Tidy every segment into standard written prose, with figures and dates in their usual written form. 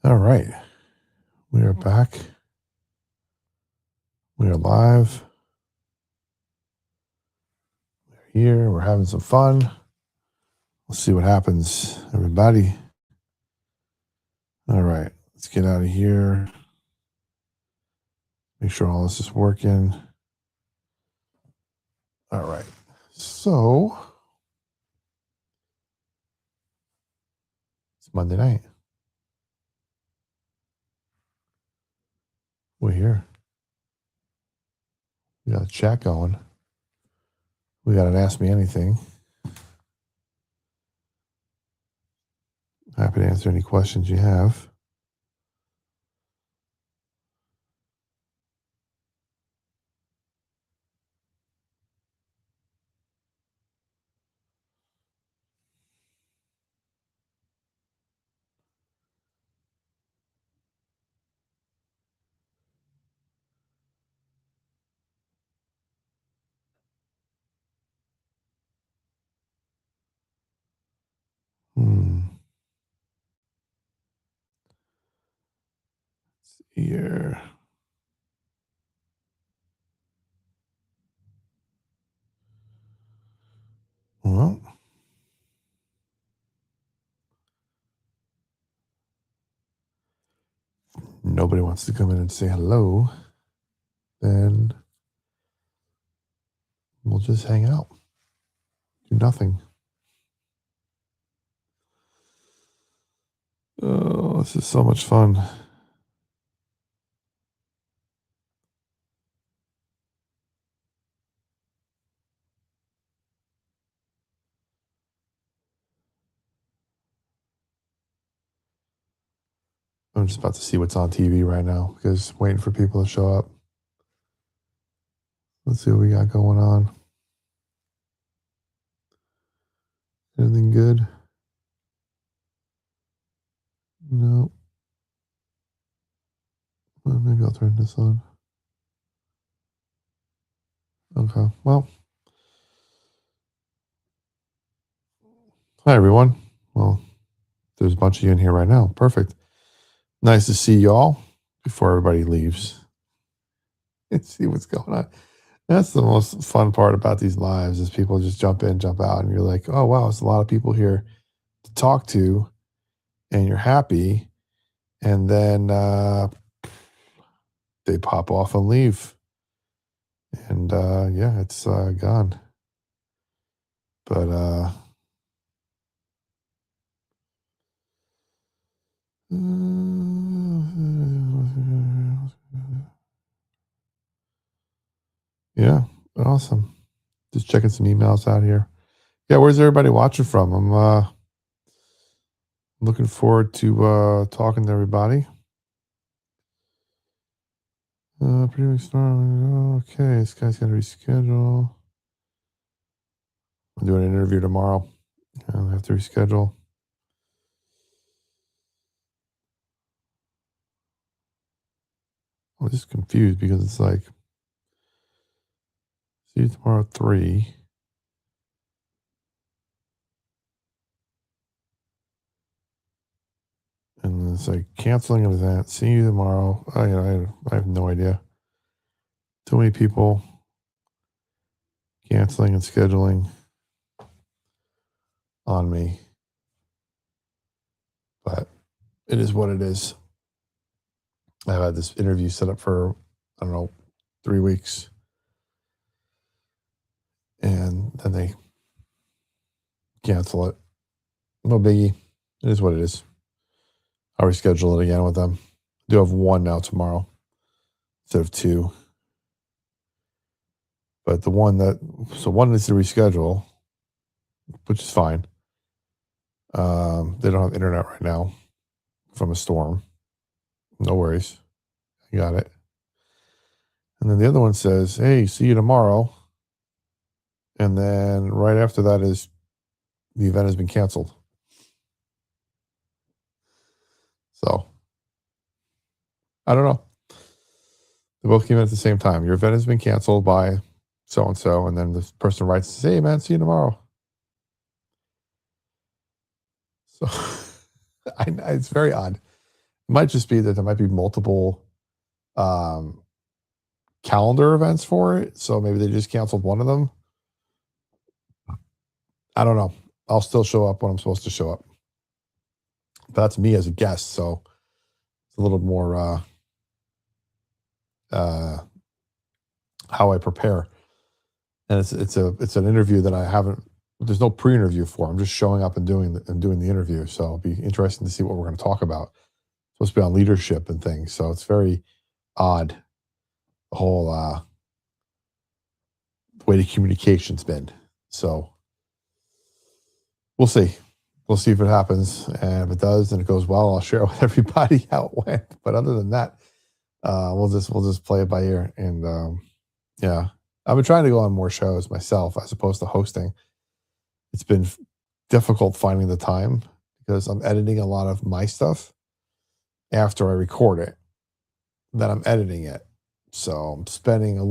All right. We are back. We are live. We're here. We're having some fun. We'll see what happens, everybody. All right. Let's get out of here. Make sure all this is working. All right. So it's Monday night. We're here. We got a chat going. We got an Ask Me Anything. Happy to answer any questions you have. Here. Well, nobody wants to come in and say hello. Then we'll just hang out. Do nothing. Oh, this is so much fun. I'm just about to see what's on TV right now because waiting for people to show up. Let's see what we got going on. Anything good? No. Well, maybe I'll turn this on. Okay. Well, hi, everyone. Well, there's a bunch of you in here right now. Perfect. Nice to see y'all before everybody leaves. Let's see what's going on. That's the most fun part about these lives is people just jump in, jump out, and you're like, oh, wow, it's a lot of people here to talk to, and you're happy. And then they pop off and leave. And yeah, it's gone. But yeah, awesome. Just checking some emails out here. Yeah, where's everybody watching from? I'm looking forward to talking to everybody. Pretty much start. Okay, this guy's got to reschedule. I'm doing an interview tomorrow. I'll have to reschedule. I'm just confused because it's like, see you tomorrow at 3. And it's like canceling an event. See you tomorrow. I have no idea. Too many people canceling and scheduling on me. But it is what it is. I've had this interview set up for, I don't know, 3 weeks. And then they cancel it. No biggie. It is what it is. I'll reschedule it again with them. I do have one now tomorrow instead of 2. But one needs to reschedule, which is fine. They don't have internet right now from a storm. No worries. I got it. And then the other one says, hey, see you tomorrow. And then right after that is the event has been canceled. So I don't know. They both came in at the same time. Your event has been canceled by so and so. And then this person writes, hey, man, see you tomorrow. So it's very odd. It might just be that there might be multiple um, calendar events for it. So maybe they just canceled one of them. I don't know. I'll still show up when I'm supposed to show up. But that's me as a guest. So it's a little more uh, how I prepare. And it's an interview that I haven't. There's no pre-interview for. I'm just showing up and doing the interview. So it'll be interesting to see what we're going to talk about. It's supposed to be on leadership and things. So it's very odd. The whole way the communication's been. So we'll see. We'll see if it happens. And if it does and it goes well, I'll share with everybody how it went. But other than that, we'll just play it by ear. And yeah, I've been trying to go on more shows myself as opposed to hosting. It's been difficult finding the time because I'm editing a lot of my stuff after I record it. Then I'm editing it. So I'm spending a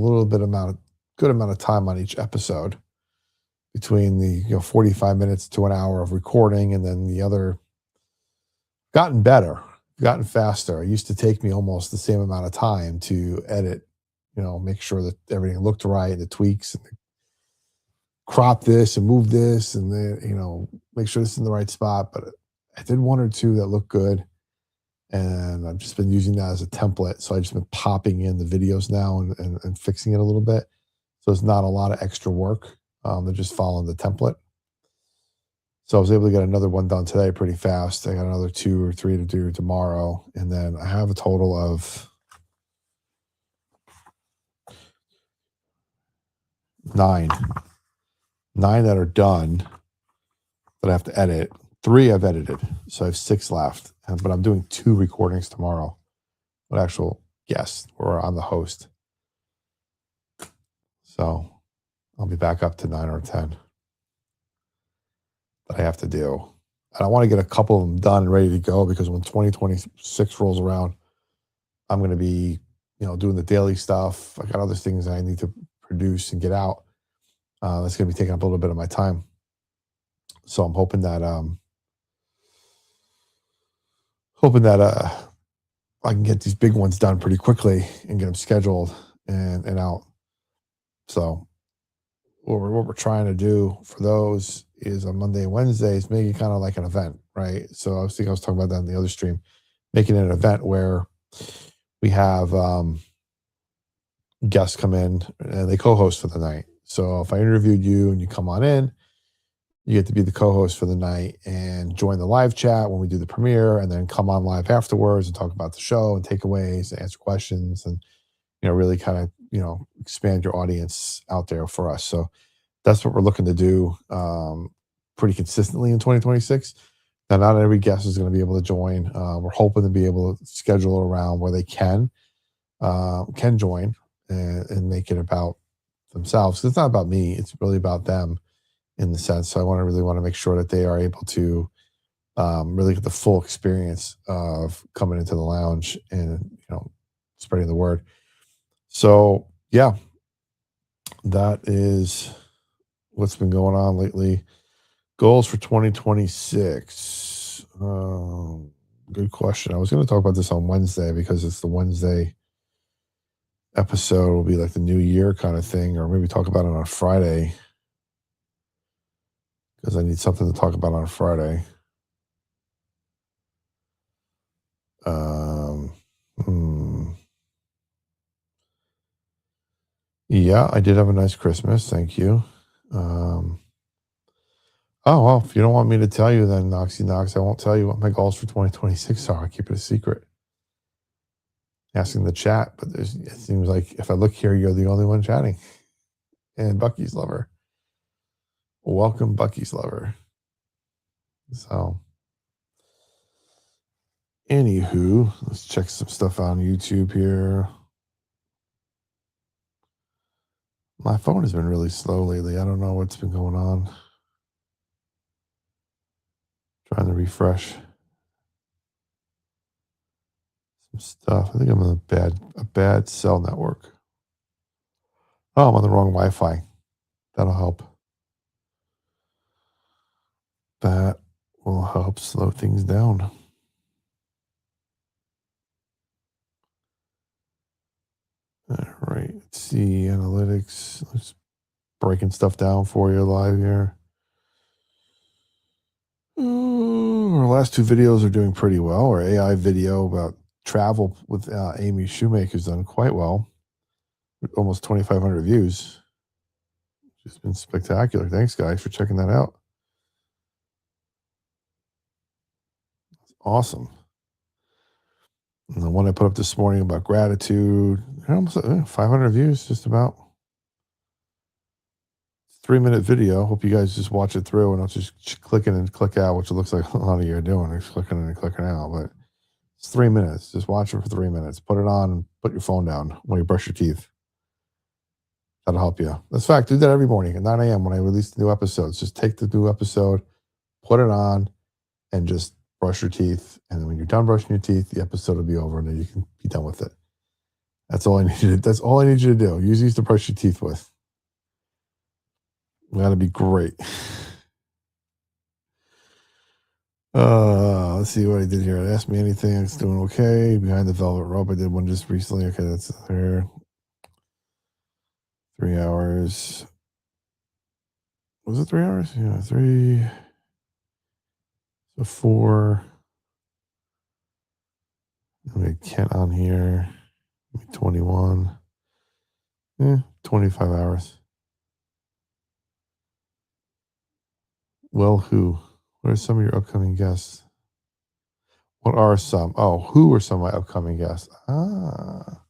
good amount of time on each episode between the 45 minutes to an hour of recording and then the other. Gotten better, gotten faster. It used to take me almost the same amount of time to edit, make sure that everything looked right, the tweaks, and crop this and move this, and then, make sure this is in the right spot. But I did one or two that look good, and I've just been using that as a template. So I've just been popping in the videos now and fixing it a little bit. So it's not a lot of extra work. They're just following the template. So I was able to get another one done today pretty fast. I got another 2 or 3 to do tomorrow. And then I have a total of 9 that are done that I have to edit. 3 I've edited. So I have 6 left. But I'm doing 2 recordings tomorrow with actual guests or I'm the host. So I'll be back up to 9 or 10 that I have to do. And I want to get a couple of them done and ready to go because when 2026 rolls around, I'm going to be, doing the daily stuff. I got other things that I need to produce and get out. That's going to be taking up a little bit of my time. So I'm hoping that I can get these big ones done pretty quickly and get them scheduled and out. So what we're trying to do for those is on Monday and Wednesdays, make it kind of like an event, right? So I was talking about that in the other stream, making it an event where we have guests come in and they co-host for the night. So if I interviewed you and you come on in, you get to be the co-host for the night and join the live chat when we do the premiere, and then come on live afterwards and talk about the show and takeaways and answer questions and really kind of expand your audience out there for us. So that's what we're looking to do pretty consistently in 2026. Now, not every guest is going to be able to join. We're hoping to be able to schedule around where they can join and make it about themselves. 'Cause it's not about me; it's really about them in the sense. So I really want to make sure that they are able to really get the full experience of coming into the lounge and spreading the word. So yeah, that is what's been going on lately. Goals for 2026. Good question. I was going to talk about this on Wednesday because it's the Wednesday episode. Will be like the new year kind of thing, or maybe talk about it on Friday because I need something to talk about on Friday. Yeah, I did have a nice Christmas. Thank you. Oh, well, if you don't want me to tell you, then Noxy Knox, I won't tell you what my goals for 2026 are. I'll keep it a secret. Asking the chat, but it seems like if I look here, you're the only one chatting. And Bucky's Lover. Welcome, Bucky's Lover. So, anywho, let's check some stuff on YouTube here. My phone has been really slow lately. I don't know what's been going on. Trying to refresh some stuff. I think I'm on a bad cell network. Oh, I'm on the wrong Wi-Fi. That'll help. That will help slow things down. see analytics. Let's breaking stuff down for you live here. Our last two videos are doing pretty well. Our AI video about travel with Amy Shoemaker has done quite well, with almost 2,500 views. It's been spectacular. Thanks, guys, for checking that out. It's awesome. And the one I put up this morning about gratitude, almost 500 views, just about. 3-minute video. Hope you guys just watch it through and not just click in and click out, which it looks like a lot of you are doing. It's clicking in and clicking out, but it's 3 minutes. Just watch it for 3 minutes. Put it on and put your phone down when you brush your teeth. That'll help you. In fact, do that every morning at 9 a.m. when I release the new episodes. Just take the new episode, put it on, and just brush your teeth. And then when you're done brushing your teeth, the episode will be over and then you can be done with it. That's all I need you to, that's all I need you to do. Use these to brush your teeth with. That'll be great. Let's see what I did here. Ask me anything. It's doing okay. Behind the velvet rope. I did one just recently. Okay, that's there. 3 hours. Was it 3 hours? Yeah, 3. So 4. We had Kent on here. 21. 25 hours. Well, who? What are some of your upcoming guests? What are some? Oh, who are some of my upcoming guests? Are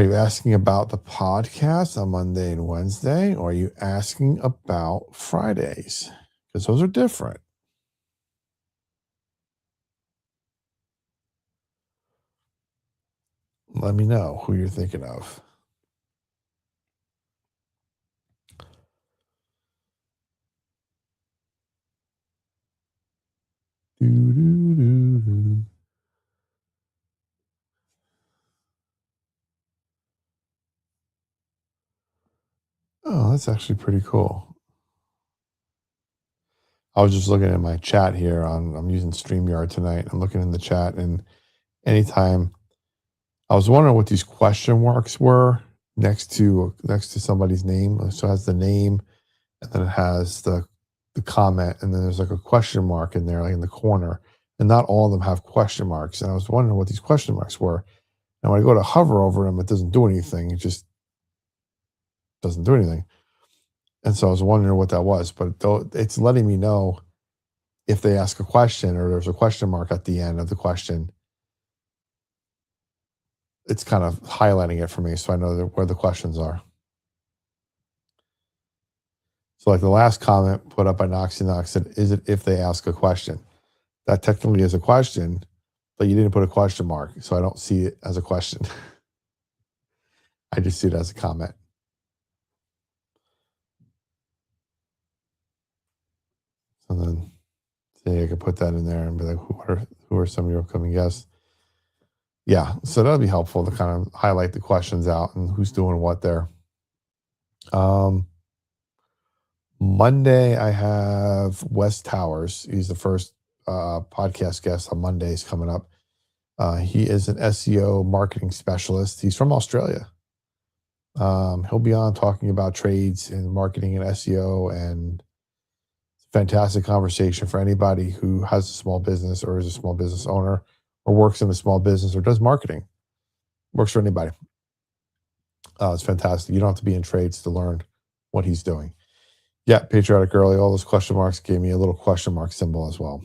you asking about the podcast on Monday and Wednesday, or are you asking about Fridays? Because those are different. Let me know who you're thinking of. Doo-doo-doo-doo. Oh, that's actually pretty cool. I was just looking at my chat here I'm using StreamYard tonight. I'm looking in the chat, and anytime I was wondering what these question marks were next to somebody's name. So it has the name, and then it has the comment, and then there's like a question mark in there, like in the corner. And not all of them have question marks. And I was wondering what these question marks were. And when I go to hover over them, it doesn't do anything. It just doesn't do anything. And so I was wondering what that was, but it's letting me know if they ask a question or there's a question mark at the end of the question. It's kind of highlighting it for me so I know where the questions are. So like the last comment put up by Noxy Knox said, is it if they ask a question? That technically is a question, but you didn't put a question mark, so I don't see it as a question. I just see it as a comment. And then see, I could put that in there and be like, who are some of your upcoming guests? Yeah, so that'll be helpful to kind of highlight the questions out and who's doing what there. Monday, I have Wes Towers. He's the first podcast guest on Mondays coming up. He is an SEO marketing specialist. He's from Australia. He'll be on talking about trades and marketing and SEO, and fantastic conversation for anybody who has a small business or is a small business owner or works in a small business or does marketing. Works for anybody. It's fantastic. You don't have to be in trades to learn what he's doing. Yeah, Patriotic Early, all those question marks gave me a little question mark symbol as well.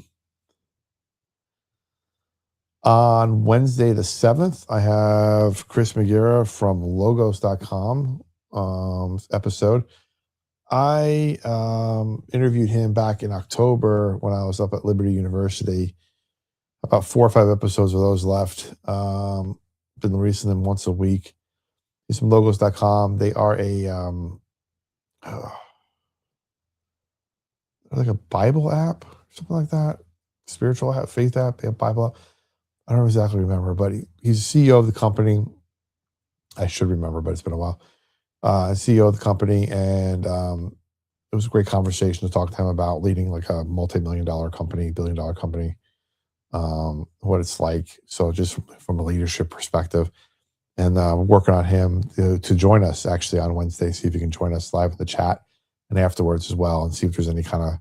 On Wednesday the 7th, I have Chris McGarrah from logos.com episode. I interviewed him back in October when I was up at Liberty University. About 4 or 5 episodes of those left. Been releasing them once a week. He's from logos.com. They are like a Bible app, something like that. Spiritual app, faith app, they have Bible app. I don't exactly remember, but he's CEO of the company. I should remember, but it's been a while. CEO of the company, and it was a great conversation to talk to him about leading like a multi-million-dollar company, billion-dollar company, what it's like. So just from a leadership perspective. And we're working on him to join us actually on Wednesday. See if he can join us live in the chat and afterwards as well, and see if there's any kind of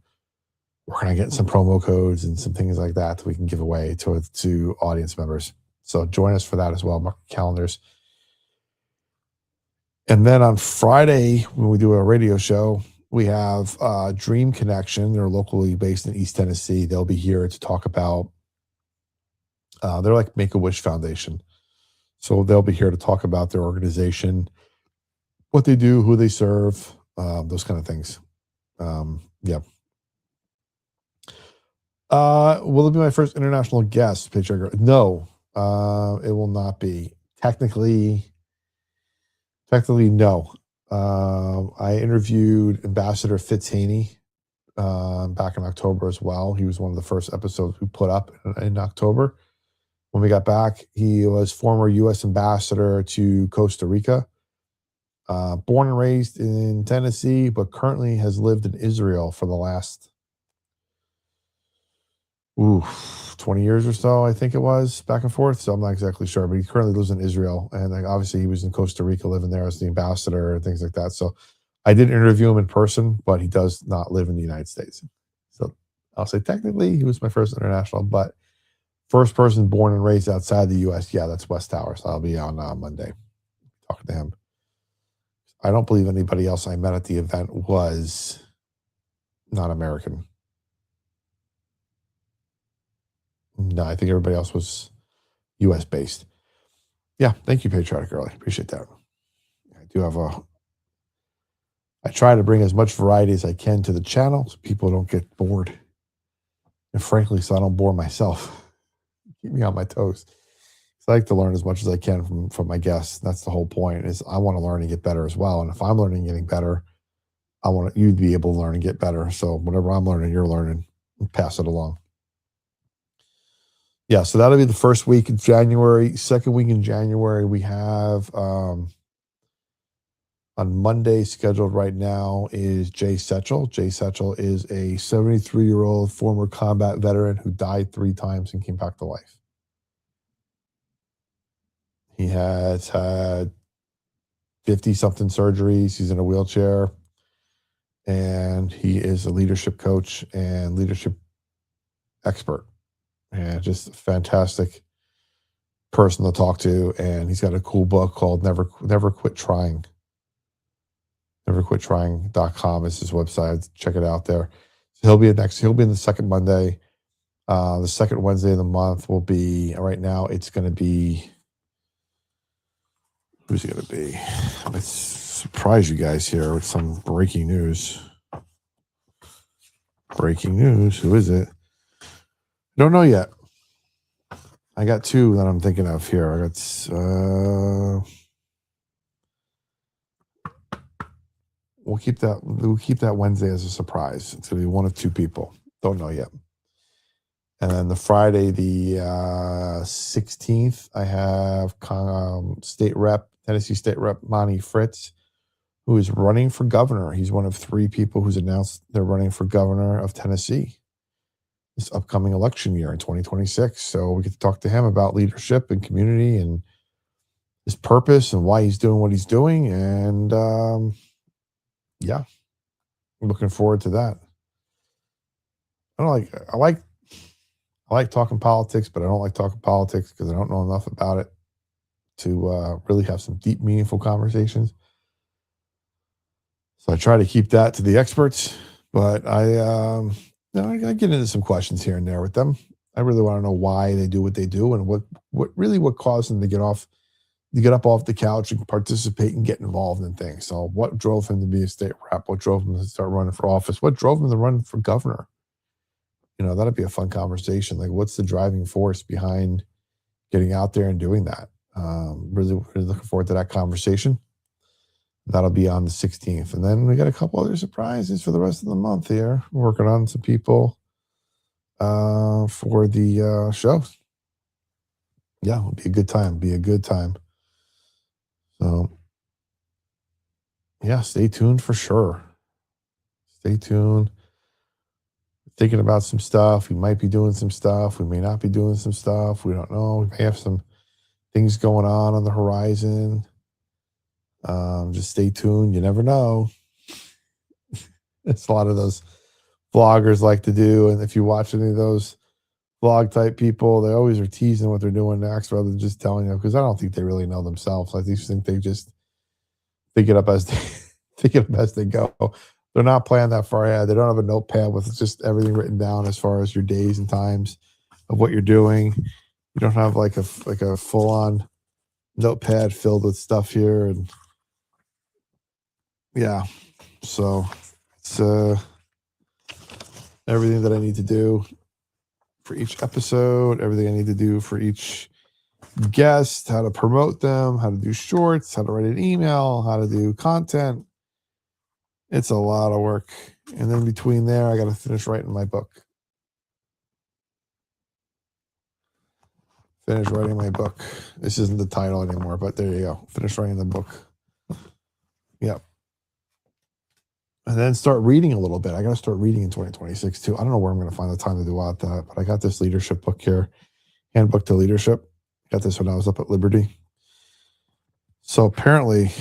working on getting some promo codes and some things like that we can give away to audience members. So join us for that as well. Mark your calendars. And then on Friday, when we do a radio show, we have Dream Connection. They're locally based in East Tennessee. They'll be here to talk about, they're like Make-A-Wish Foundation. So they'll be here to talk about their organization, what they do, who they serve, those kind of things. Yeah. Will it be my first international guest, Patriarch? No, it will not be. Technically, no. I interviewed Ambassador Fitz Haney back in October as well. He was one of the first episodes we put up in October. When we got back, he was former U.S. ambassador to Costa Rica, born and raised in Tennessee, but currently has lived in Israel for the last 20 years or so, I think it was, back and forth. So I'm not exactly sure, but he currently lives in Israel. And like, obviously he was in Costa Rica living there as the ambassador and things like that. So I did interview him in person, but he does not live in the United States. So I'll say technically he was my first international, but first person born and raised outside the U.S. Yeah, that's Wes Tower. So I'll be on Monday talking to him. I don't believe anybody else I met at the event was not American. No, I think everybody else was U.S. based. Yeah, thank you, Patriotic Early. Appreciate that. I try to bring as much variety as I can to the channel so people don't get bored. And frankly, so I don't bore myself. Keep me on my toes. I like to learn as much as I can from my guests. That's the whole point, is I want to learn and get better as well. And if I'm learning and getting better, I want you to be able to learn and get better. So whatever I'm learning, you're learning, and pass it along. Yeah, so that'll be the first week of January. Second week in January, we have on Monday scheduled right now is Jay Setchell. Jay Setchell is a 73-year-old former combat veteran who died 3 times and came back to life. He has had 50-something surgeries. He's in a wheelchair. And he is a leadership coach and leadership expert. And just a fantastic person to talk to. And he's got a cool book called Never Quit Trying. NeverQuitTrying.com is his website. Check it out there. So he'll be in the second Monday. The second Wednesday of the month will be, right now, it's going to be, who's it going to be? Let's surprise you guys here with some breaking news. Who is it? Don't know yet. I got 2 that I'm thinking of here. I got, we'll keep that Wednesday as a surprise. It's going to be 1 of 2 people. Don't know yet. And then the Friday, the 16th, I have Tennessee State Rep Monty Fritz, who is running for governor. He's one of 3 people who's announced they're running for governor of Tennessee this upcoming election year in 2026. So we get to talk to him about leadership and community and his purpose and why he's doing what he's doing. And yeah, I'm looking forward to that. I like talking politics, but I don't like talking politics because I don't know enough about it to really have some deep, meaningful conversations. So I try to keep that to the experts, but I get into some questions here and there with them. I really want to know why they do what they do and what caused them to get up off the couch and participate and get involved in things. So what drove him to be a state rep? What drove him to start running for office? What drove him to run for governor? That'd be a fun conversation. Like, what's the driving force behind getting out there and doing that? Really, really looking forward to that conversation. That'll be on the 16th. And then we got a couple other surprises for the rest of the month here. We're working on some people for the show. Yeah, it'll be a good time. So, yeah, stay tuned for sure. Stay tuned. Thinking about some stuff. We might be doing some stuff. We may not be doing some stuff. We don't know. We may have some things going on the horizon. Just stay tuned. You never know. It's a lot of those vloggers like to do. And if you watch any of those vlog type people, they always are teasing what they're doing next rather than just telling you, because I don't think they really know themselves. I just think they just think it up as they think it up as they go. They're not planning that far ahead. They don't have a notepad with just everything written down as far as your days and times of what you're doing. You don't have like a full on notepad filled with stuff here, and yeah. So it's everything that I need to do for each episode, everything I need to do for each guest, how to promote them, how to do shorts, how to write an email, how to do content. It's a lot of work. And then between there, I got to finish writing my book. Finish writing my book. This isn't the title anymore, but there you go. Finish writing the book. Yep. And then start reading a little bit. I got to start reading in 2026 too. I don't know where I'm going to find the time to do all that, but I got this leadership book here, Handbook to Leadership. Got this when I was up at Liberty. So apparently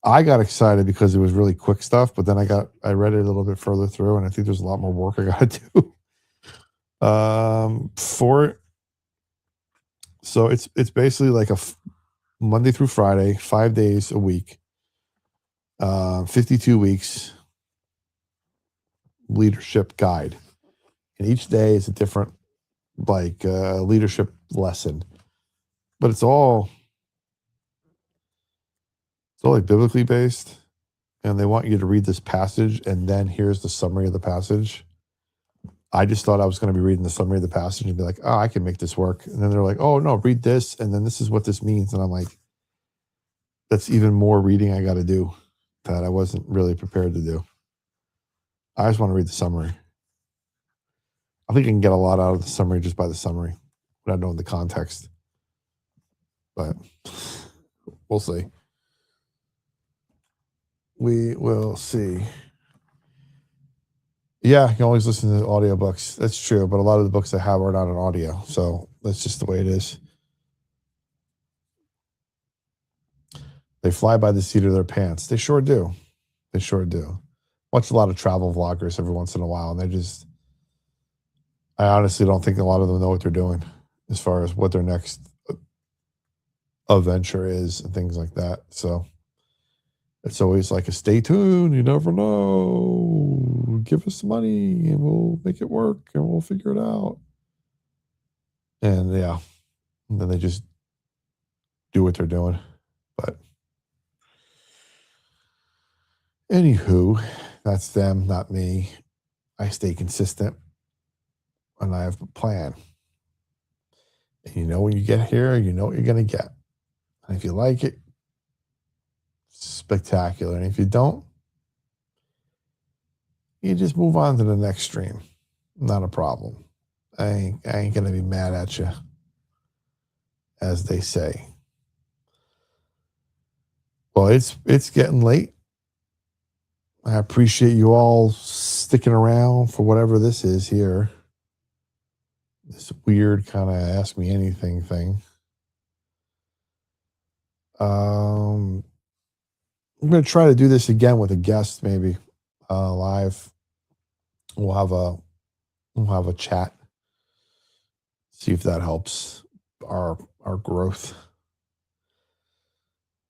I got excited because it was really quick stuff, but then I read it a little bit further through, and I think there's a lot more work I got to do for it. So it's basically like a Monday through Friday, 5 days a week, 52 weeks leadership guide, and each day is a different like leadership lesson, but it's all like biblically based, and they want you to read this passage and then here's the summary of the passage. I just thought I was going to be reading the summary of the passage and be like, oh, I can make this work. And then they're like, oh no, read this, and then this is what this means. And I'm like, that's even more reading I got to do that I wasn't really prepared to do. I just want to read the summary. I think I can get a lot out of the summary just by the summary without knowing the context. But we'll see. We will see. Yeah, you can always listen to audiobooks. That's true, but a lot of the books I have are not on audio, so that's just the way it is. They fly by the seat of their pants. They sure do. They sure do. Watch a lot of travel vloggers every once in a while, and I honestly don't think a lot of them know what they're doing as far as what their next adventure is and things like that. So it's always like a stay tuned. You never know. Give us money and we'll make it work and we'll figure it out. And yeah, and then they just do what they're doing. But anywho, that's them, not me. I stay consistent and I have a plan. And you know, when you get here, you know what you're going to get. And if you like it, spectacular. And if you don't, you just move on to the next stream. Not a problem. I ain't going to be mad at you, as they say. Well, it's getting late. I appreciate you all sticking around for whatever this is here. This weird kind of ask me anything thing. I'm going to try to do this again with a guest, maybe live. We'll have a chat. See if that helps our growth.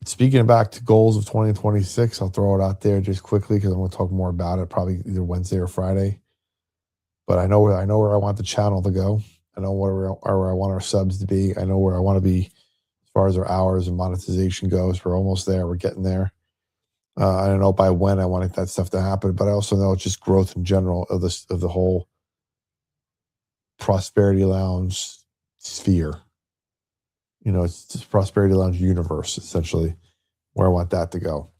Speaking back to goals of 2026, I'll throw it out there just quickly because I'm going to talk more about it probably either Wednesday or Friday. But I know where I want the channel to go. I know where I want our subs to be. I know where I want to be as far as our hours and monetization goes. We're almost there. We're getting there. I don't know by when I want that stuff to happen, but I also know it's just growth in general of the whole Prosperity Lounge sphere. You know, it's just Prosperity Lounge universe, essentially, where I want that to go.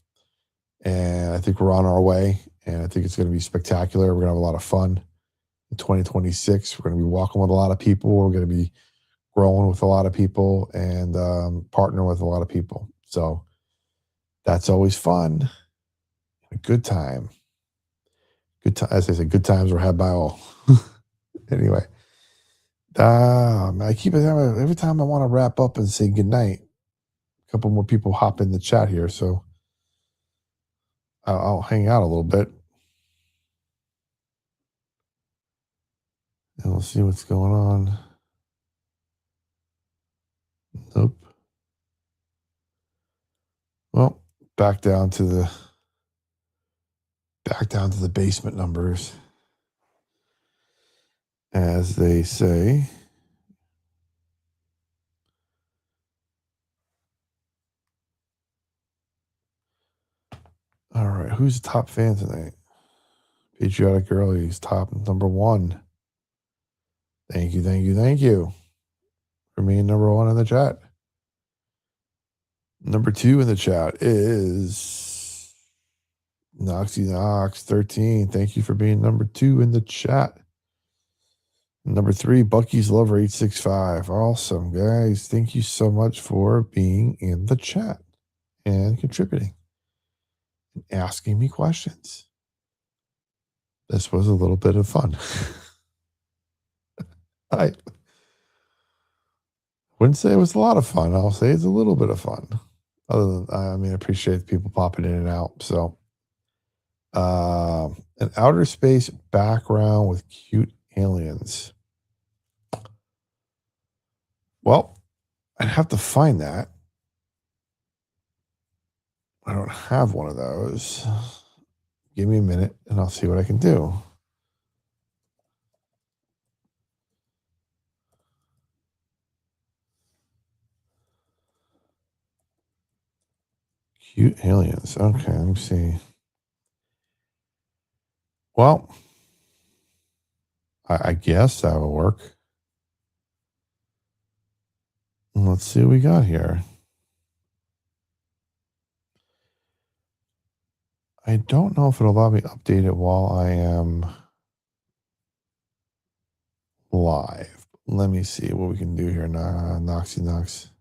And I think we're on our way, and I think it's going to be spectacular. We're going to have a lot of fun in 2026. We're going to be walking with a lot of people. We're going to be growing with a lot of people and partnering with a lot of people. So that's always fun. A good time. As I said, good times were had by all. Anyway, I keep it every time I want to wrap up and say goodnight. A couple more people hop in the chat here, so I'll hang out a little bit and we'll see what's going on. Nope. Well, back down to the basement numbers, as they say. All right, who's the top fan tonight? Patriotic Girlies, top number 1. Thank you for being number 1 in the chat. Number 2 in the chat is Noxy Knox 13. Thank you for being number 2 in the chat. Number 3, Bucky's Lover 865. Awesome, guys. Thank you so much for being in the chat and contributing and asking me questions. This was a little bit of fun. I wouldn't say it was a lot of fun. I'll say it's a little bit of fun. Other than, I appreciate people popping in and out. So, an outer space background with cute aliens. Well, I'd have to find that. I don't have one of those. Give me a minute and I'll see what I can do. Cute aliens. Okay, let me see. Well, I guess that will work. Let's see what we got here. I don't know if it'll allow me to update it while I am live. Let me see what we can do here. Noxy Knox.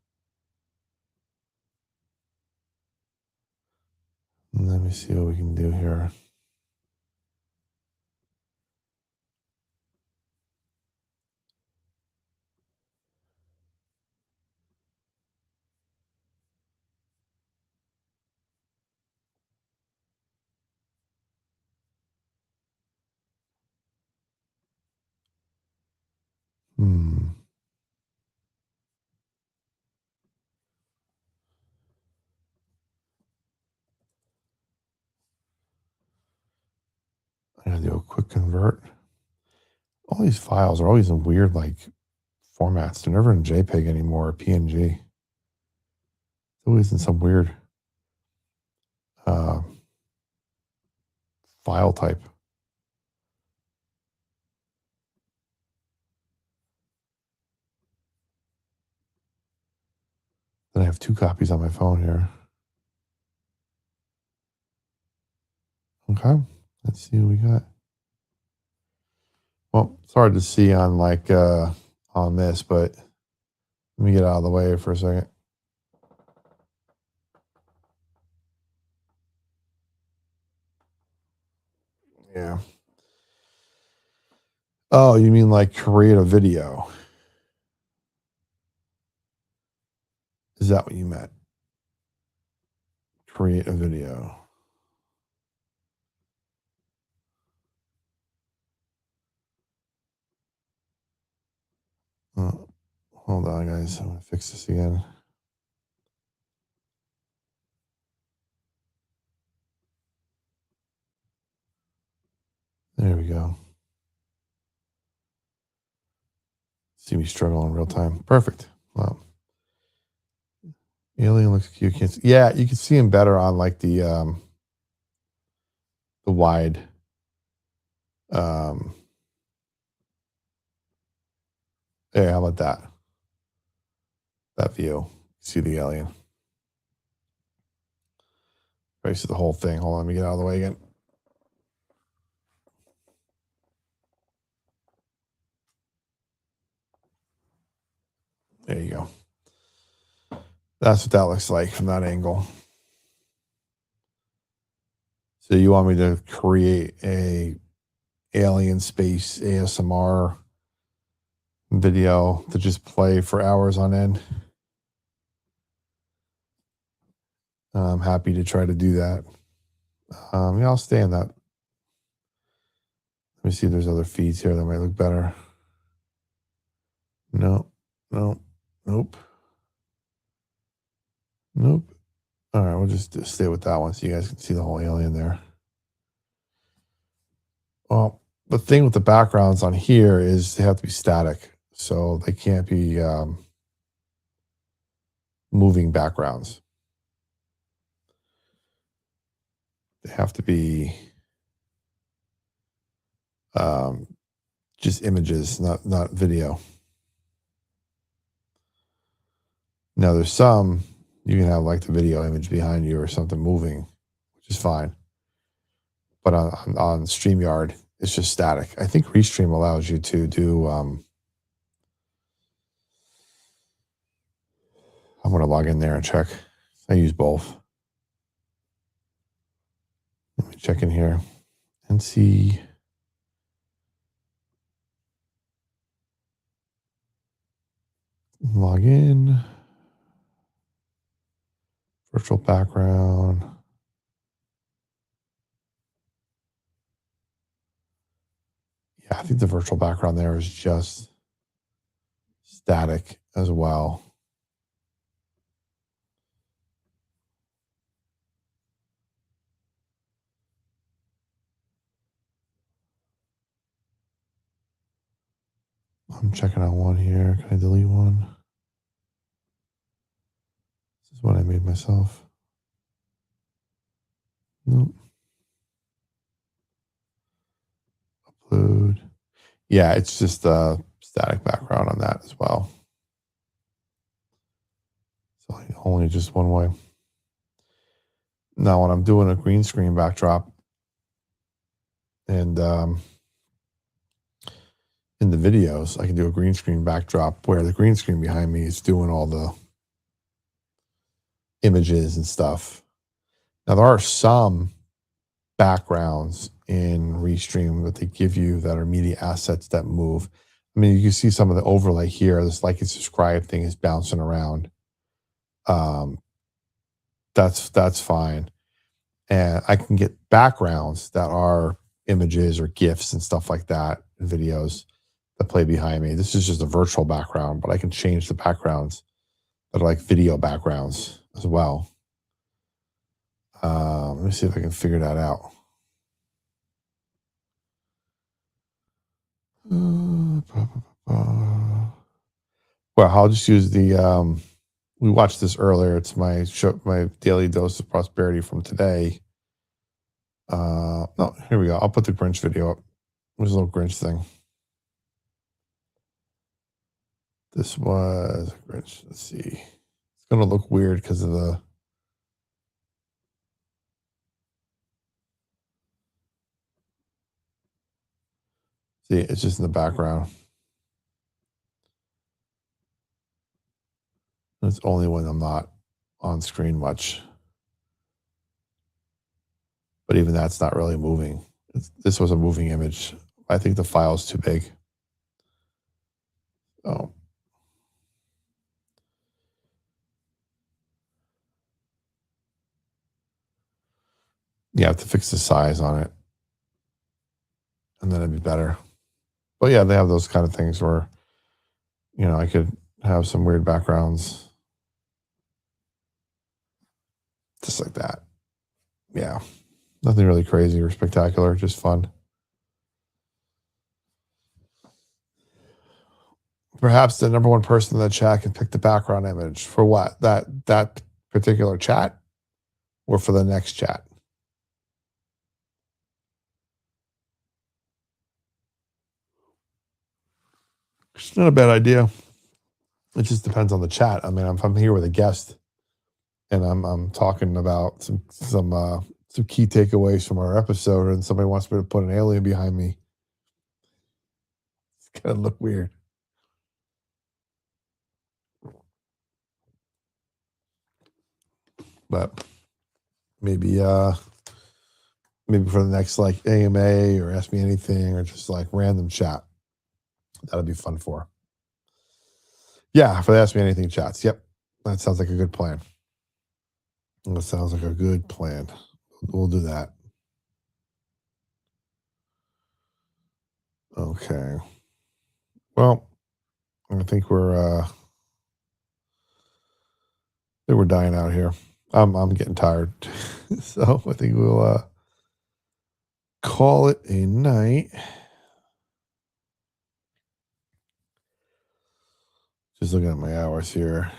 Let me see what we can do here. I gotta do a quick convert. All these files are always in weird formats. They're never in JPEG anymore or PNG. It's always in some weird file type. Then I have 2 copies on my phone here. Okay, let's see what we got. Well, it's hard to see on on this, but let me get out of the way for a second. Yeah. Oh, you mean create a video? Is that what you meant? Create a video. Hold on, guys. I'm going to fix this again. There we go. See me struggle in real time. Perfect. Well, alien looks cute. Yeah, you can see him better on the wide. Yeah, how about that? That view. See the alien. Right, see the whole thing. Hold on, let me get out of the way again. There you go. That's what that looks like from that angle. So you want me to create a alien space ASMR video to just play for hours on end. I'm happy to try to do that. Yeah, I'll stay in that. Let me see if there's other feeds here that might look better. No, no, nope. Nope. All right, we'll just stay with that one so you guys can see the whole alien there. Well, the thing with the backgrounds on here is they have to be static, so they can't be moving backgrounds. They have to be just images, not video. Now, there's some you can have like the video image behind you or something moving, which is fine. But on StreamYard, it's just static. I think Restream allows you to do. I'm going to log in there and check. I use both. Let me check in here and see. Log in. Virtual background. Yeah, I think the virtual background there is just static as well. I'm checking out one here. Can I delete one? This is what I made myself. Nope. Upload. Yeah, it's just a static background on that as well. So only just one way. Now, when I'm doing a green screen backdrop and in the videos, I can do a green screen backdrop where the green screen behind me is doing all the images and stuff. Now, there are some backgrounds in Restream that they give you that are media assets that move. I mean, you can see some of the overlay here. This like and subscribe thing is bouncing around. That's fine. And I can get backgrounds that are images or GIFs and stuff like that in videos that play behind me. This is just a virtual background, but I can change the backgrounds that are like video backgrounds as well. Let me see if I can figure that out. Well, I'll just use the. We watched this earlier. It's my show, my daily dose of prosperity from today. No, here we go. I'll put the Grinch video up. There's a little Grinch thing. This was Grinch. Let's see. It's gonna look weird because of the. See, it's just in the background. It's only when I'm not on screen much. But even that's not really moving. This was a moving image. I think the file's too big. Oh. You have to fix the size on it. And then it'd be better. But yeah, they have those kind of things where, I could have some weird backgrounds. Just like that. Yeah. Nothing really crazy or spectacular, just fun. Perhaps the number one person in the chat can pick the background image for what? That particular chat or for the next chat? It's not a bad idea. It just depends on the chat. I mean, if I'm here with a guest and I'm talking about some key takeaways from our episode, and somebody wants me to put an alien behind me, it's gonna look weird. But maybe for the next like AMA or Ask Me Anything or just like random chat, that'll be fun for. Yeah, if they ask me anything, chats. Yep. That sounds like a good plan. That sounds like a good plan. We'll do that. Okay. Well, I think we're dying out here. I'm getting tired. So I think we'll call it a night. Just looking at my hours here.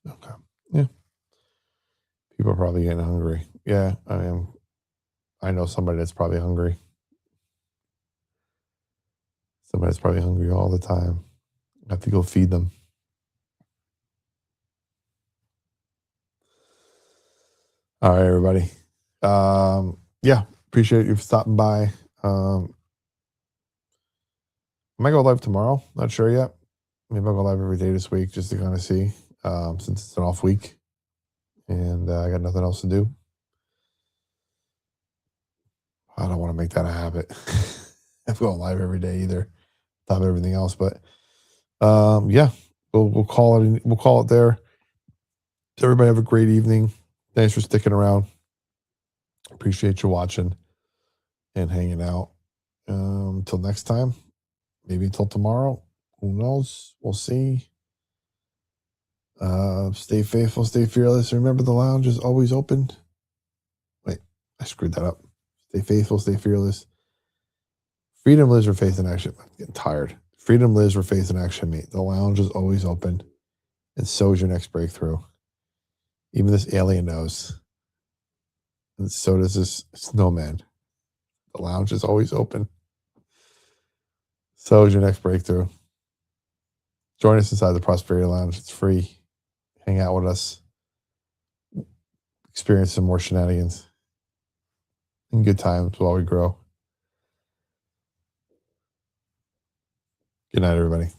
Okay. Yeah. People are probably getting hungry. Yeah, I am. I know somebody that's probably hungry. Somebody's probably hungry all the time. I have to go feed them. All right, everybody. Yeah, appreciate you stopping by. I might go live tomorrow. Not sure yet. Maybe I'll go live every day this week just to kind of see, since it's an off week and I got nothing else to do. I don't want to make that a habit. I'm going live every day either, top of everything else. But yeah, we'll call it. We'll call it there. Everybody have a great evening. Thanks for sticking around. Appreciate you watching and hanging out. Until next time, maybe until tomorrow. Who knows? We'll see. Stay faithful, stay fearless. Remember, the lounge is always open. Wait, I screwed that up. Stay faithful, stay fearless. Freedom lives where faith and action. I'm getting tired. Freedom lives where faith and action meet. The lounge is always open, and so is your next breakthrough. Even this alien knows, and so does this snowman. The lounge is always open. So is your next breakthrough. Join us inside the Prosperity Lounge. It's free. Hang out with us. Experience some more shenanigans and good times while we grow. Good night, everybody.